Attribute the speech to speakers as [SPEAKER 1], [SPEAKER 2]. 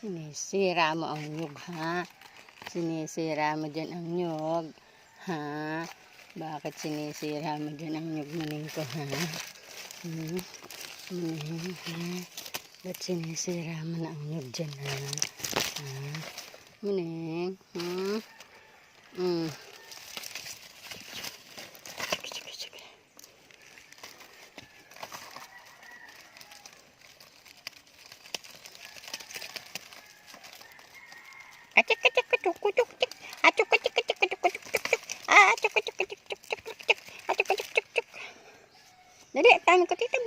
[SPEAKER 1] Sinisira mo ang nyug, ha? Sinisira mo dyan ang nyug, ha? Bakit sinisira mo dyan ang nyug, muning ko, ha? Muning, ha? Ba't sinisira mo na ang nyug dyan, ha? Ha? Muning, Dali, tayo ko tita.